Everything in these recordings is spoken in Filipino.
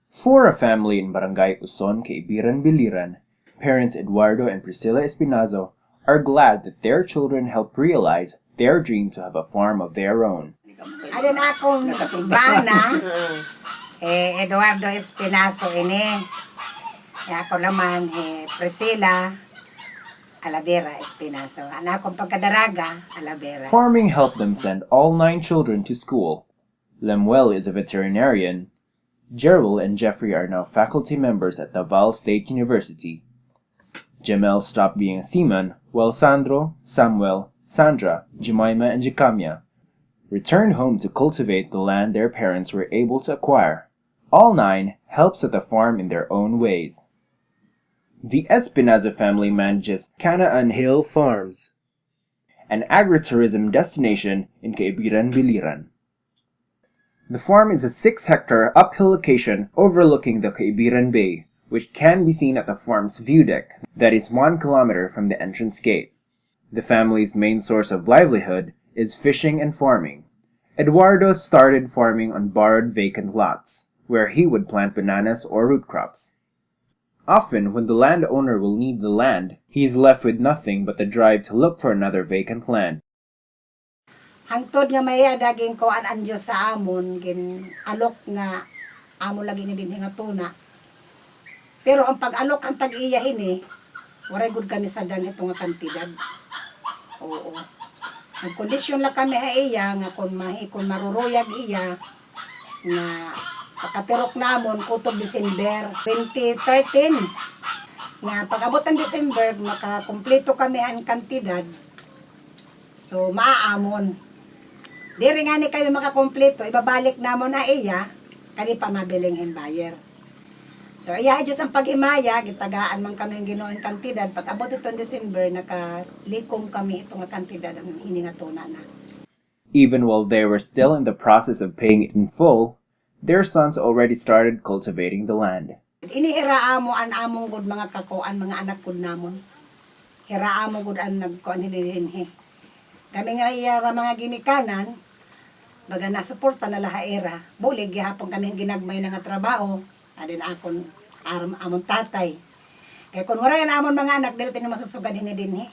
For a family in Barangay Uson, Biliran, parents Eduardo and Priscilla Espinazo are glad that their children help realize their dream to have a farm of their own. Alin akong bana, Eduardo Espinazo ini. Ako naman, Priscilla Espinazo. Akong pagkadaraga, Alavera. Farming helped them send all 9 children to school. Lemuel is a veterinarian. Gerald and Jeffrey are now faculty members at Davao State University. Jamel stopped being a seaman, while Sandro, Samuel, Sandra, Jemima, and Jicamia returned home to cultivate the land their parents were able to acquire. All 9 helps at the farm in their own ways. The Espinazo family manages Canaan Hill Farms, an agritourism destination in Biliran. The farm is a 6-hectare uphill location overlooking the Kaibiran Bay, which can be seen at the farm's view deck, that is 1 kilometer from the entrance gate. The family's main source of livelihood is fishing and farming. Eduardo started farming on borrowed vacant lots, where he would plant bananas or root crops. Often, when the landowner will need the land, he is left with nothing but the drive to look for another vacant land. Hangtod nga may daging ko an Diyos sa amon, gin alok nga amo lagi ni din nga tuna. Pero ang pag-alok ang tag-iya ini, waray gud kami sa dang itong kantidad. Oo. Ang kondisyon lang kami ha iya nga kung maruruyag iya nga pagkatirok namon kutob December 2013. Nga pag-abot ng December makakumpleto kami ang kantidad. So maaamon. Diri nga ni kami makakumpleto, ibabalik namon na iya kami pa mabiling buyer. So, iya Diyos ang paghimaya, gitagaan man kami ang ginoong kantidad. Pag abot itong December, nakalikom kami itong kantidad ang iningatuna na. Even while they were still in the process of paying it in full, their sons already started cultivating the land. Inihiraamo an among gud mga kakuan, mga anak gud namon. Hiraamo gud an nagkuan hininhi. Kami nga iya mga ginikanan, baga nasuporta na lahaera. Bulig gihapon kami ginagmay nga trabaho. Adin akon amon tatay. Kaya kung wala yan amon mga anak, dili tayo masusugad dinhi.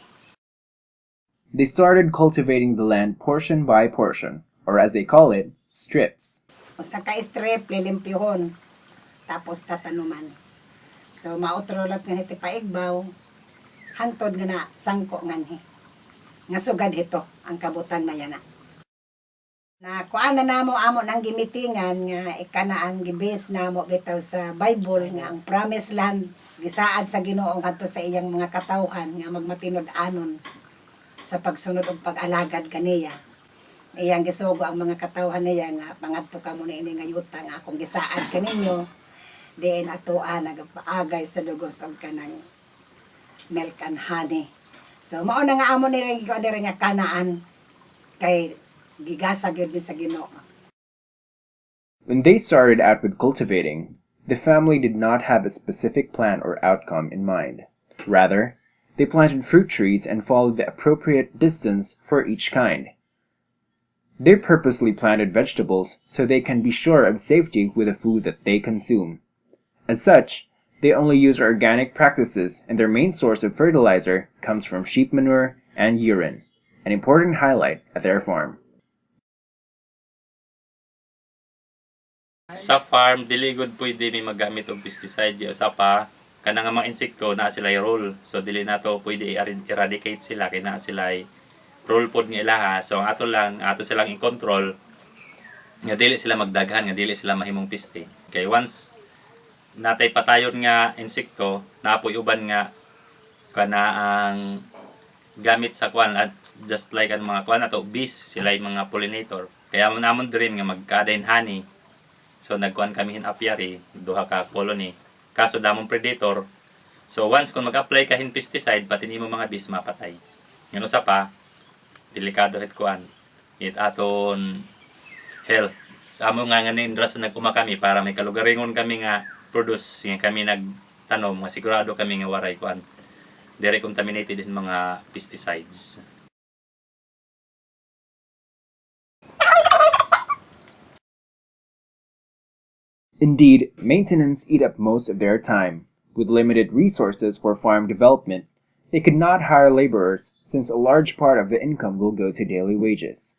They started cultivating the land portion by portion, or as they call it, strips. Usa ka strip, lilimpyuhon. Tapos tatanuman. So mautrolat nga iti paigbaw, hangtod nga na sangko nganhi. Nga sugad ito, ang kabutan na yana. Na kuan na namo amo nang gimitingan nga ikanaan gibis namo bitaw sa Bible nga ang promised land gisaad sa Ginoo ngadto sa iyang mga katawhan nga magmatinud-anon sa pagsunod ug pag-alagad kaniya. Iyang gisugo ang mga katawhan niya nga pangadto kamo na ini nga yuta nga akong gisaad kaninyo diin atoa nagapaagay sa dugos og kanang milk and honey. So mao na nga amo ni nga Kanaan kay gigasag yun sa Ginoo. When they started out with cultivating, the family did not have a specific plan or outcome in mind. Rather, they planted fruit trees and followed the appropriate distance for each kind. They purposely planted vegetables so they can be sure of safety with the food that they consume. As such, they only use organic practices, and their main source of fertilizer comes from sheep manure and urine, an important highlight at their farm. Sa farm, dili gud pwede mi magamit og pesticide o sa pa kanang mga insekto na sila role. So dili nato pwede eradicate sila kay na sila role pod nga ilaha. So ang ato silang i-control nga dili sila magdaghan, nga dili sila mahimong peste. Kay once natay patayon nga insekto, napoy uban nga kana ang gamit sa kwan at just like ang mga kwan nato bees, sila yung mga pollinator. Kaya namon din nga magkadain honey. So nagkuhan kami apiary, duha ka colony. Kaso damong predator. So once kung mag-apply ka hin pesticide, pati nimo mga bees mapatay. Ngano sa pa, delikado het kuan. It aton health. Sa amo nga nganin rason naguma kami para may kalugaringon kami nga produce nga kami nagtanom nga sigurado kami nga waray kuan. Dire contaminated din mga pesticides. Indeed, maintenance eat up most of their time. With limited resources for farm development, they could not hire laborers since a large part of the income will go to daily wages.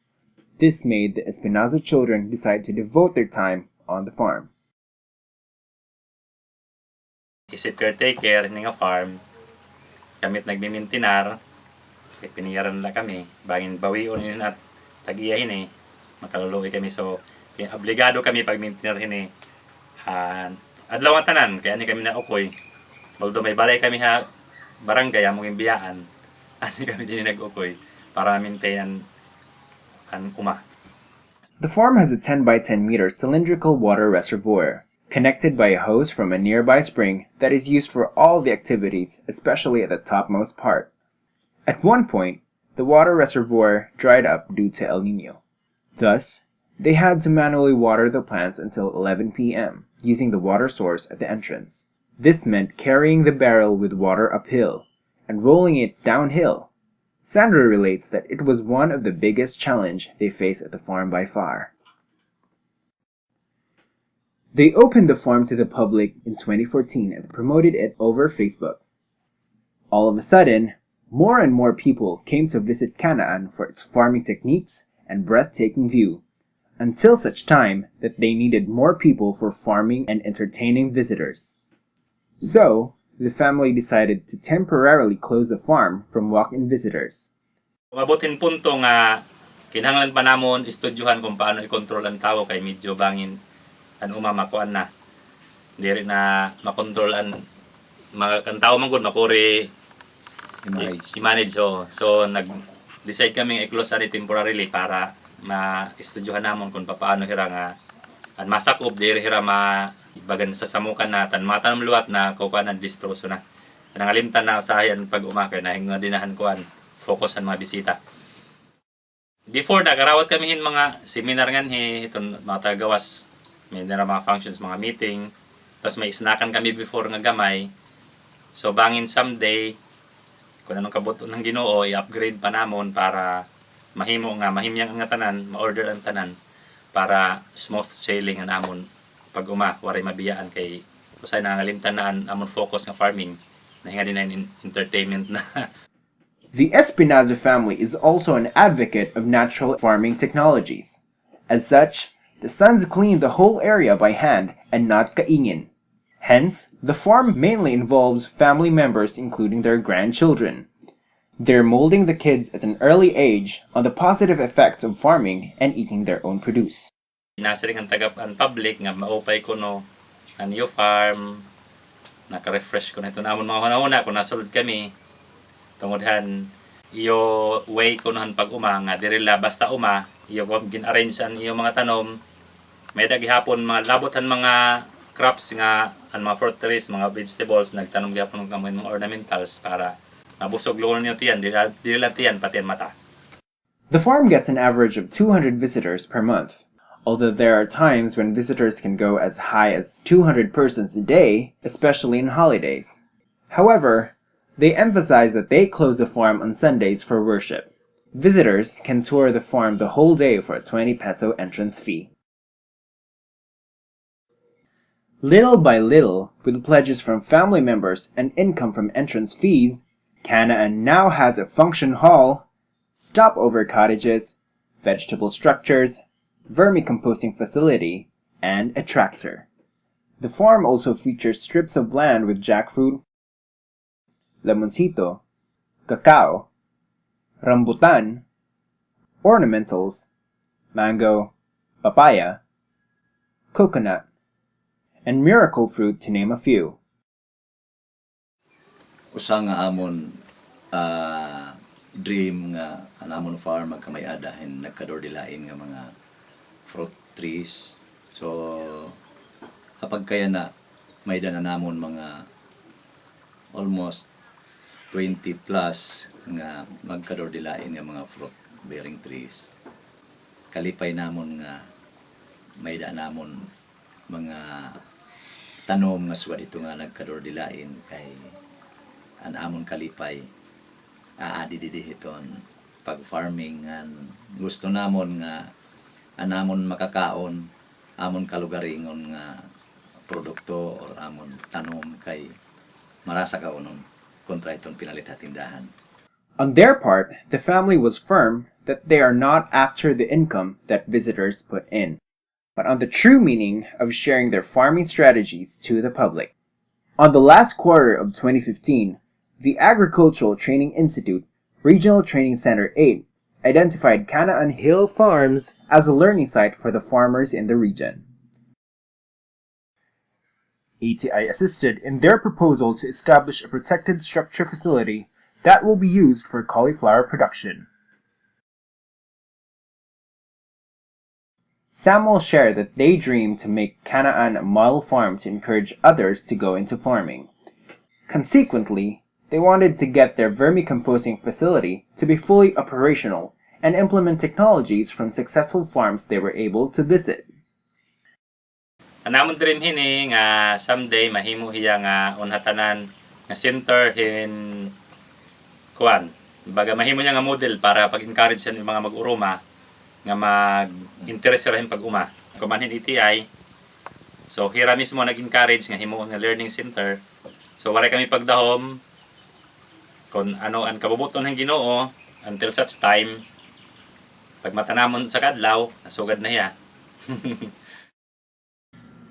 This made the Espinazo children decide to devote their time on the farm. Isip caretaker ng farm, kamit nagmimintinar, kaya piniyaran nila kami, bangin bawion yun at tag-iyahin makaluluoy kami. So, obligado kami pag mintinar adlaw nga tanan, kaya kami na ukoy. Although may balay kami barangay, among imbiyaan, kami din nag-ukoy para maintain ang uma. The farm has a 10 by 10 meter cylindrical water reservoir, connected by a hose from a nearby spring that is used for all the activities, especially at the topmost part. At one point, the water reservoir dried up due to El Nino. Thus, they had to manually water the plants until 11 p.m., using the water source at the entrance. This meant carrying the barrel with water uphill and rolling it downhill. Sandra relates that it was one of the biggest challenge they faced at the farm by far. They opened the farm to the public in 2014 and promoted it over Facebook. All of a sudden, more and more people came to visit Canaan for its farming techniques and breathtaking view, until such time that they needed more people for farming and entertaining visitors. So, the family decided to temporarily close the farm from walk-in visitors. Mabutin punto nga kinahanglan pa namon istudyohan kung paano i-control ang tao kay medyo bangin umamakuan na. Diri na makontrol ang mga kan tao man gud makuri i-manage. So nag-decide kami i-close ani temporarily para ma-istudyohan namon kung paano hira nga an masakop diri hira bagan sa samukan na matanom luwat na kukuanan distroso na. Nangalimtan na usahayan pag umakay na hinga dinahan kuan focus ang mga bisita. Before nagarawat kami mga seminar ngan iton mga tagagawas, may mga functions, mga meeting, tapos may snackan kami before nga gamay. So bangin someday kung anong kabuto ng Ginoo i-upgrade pa namon para mahimyang nga tanan, ma-order ang tanan para smooth sailing ang amon pag waray mabiyaan kay usay nangalimtan na amon focus nga farming nahinga din na entertainment na. The Espinazo family is also an advocate of natural farming technologies. As such, the sons clean the whole area by hand and not kaingin. Hence, the farm mainly involves family members including their grandchildren. They're molding the kids at an early age on the positive effects of farming and eating their own produce. Nasiring ang tagapan public nga maupay ko ang new farm, naka-refresh ko na ito namon mga una kung nasulod kami tungodhan iyo way ko nohan pag nga dirila basta iyo gin-arrange ang iyo mga tanom may gihapon mga labotan mga crops nga ang mga fruit trees, mga vegetables nagtanom gihapon ng mga ornamentals para mabusog luon niyo tiyan dili tiyan pati ang mata. The farm gets an average of 200 visitors per month. Although there are times when visitors can go as high as 200 persons a day, especially in holidays. However, they emphasize that they close the farm on Sundays for worship. Visitors can tour the farm the whole day for a 20 peso entrance fee. Little by little, with pledges from family members and income from entrance fees, Canaan now has a function hall, stopover cottages, vegetable structures, vermicomposting facility, and a tractor. The farm also features strips of land with jackfruit, lemoncito, cacao, rambutan, ornamentals, mango, papaya, coconut, and miracle fruit to name a few. Usa nga amon dream nga ang amon farm magkamay-adahin nagkadordilain nga mga fruit trees. So kapag kaya na may dana namon mga almost 20 plus nga magkadordilain nga mga fruit bearing trees. Kalipay namon nga may dana namon mga tanom nga suwa dito nga nagkadordilain kay an amon kalipay aadi hiton pag farming and gusto namon nga anamon makakaon amon kalugaringon nga produkto or amon tanom kay marasa ka unon kontra itong pinalit ha tindahan. On their part, the family was firm that they are not after the income that visitors put in, but on the true meaning of sharing their farming strategies to the public. On the last quarter of 2015, the Agricultural Training Institute, Regional Training Center 8, identified Canaan Hill Farms as a learning site for the farmers in the region. ATI assisted in their proposal to establish a protected structure facility that will be used for cauliflower production. Samuel shared that they dream to make Canaan a model farm to encourage others to go into farming. Consequently, they wanted to get their vermicomposting facility to be fully operational and implement technologies from successful farms they were able to visit. Anamon dream hini nga someday mahimo hiya nga unhatanan nga center in kuan. Baga mahimo niya nga model para pag-encourage sa mga mag-uruma nga mag-interest sila pag-uma. Kumanhin ETI. So hira mismo nag-encourage nga himo nga learning center. So wala kami pagdahom kung ano ang kabubuton ng Ginoo until such time pag matanamon sa kadlaw nasugad na hiya.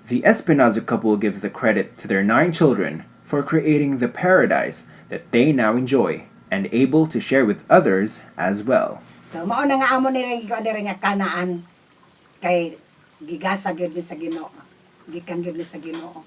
The Espinazo couple gives the credit to their 9 children for creating the paradise that they now enjoy and able to share with others as well. So mao na nga amo ni nga Kanaan kay gigasa gyud mi sa Ginoo. Gikan gyud mi sa Ginoo.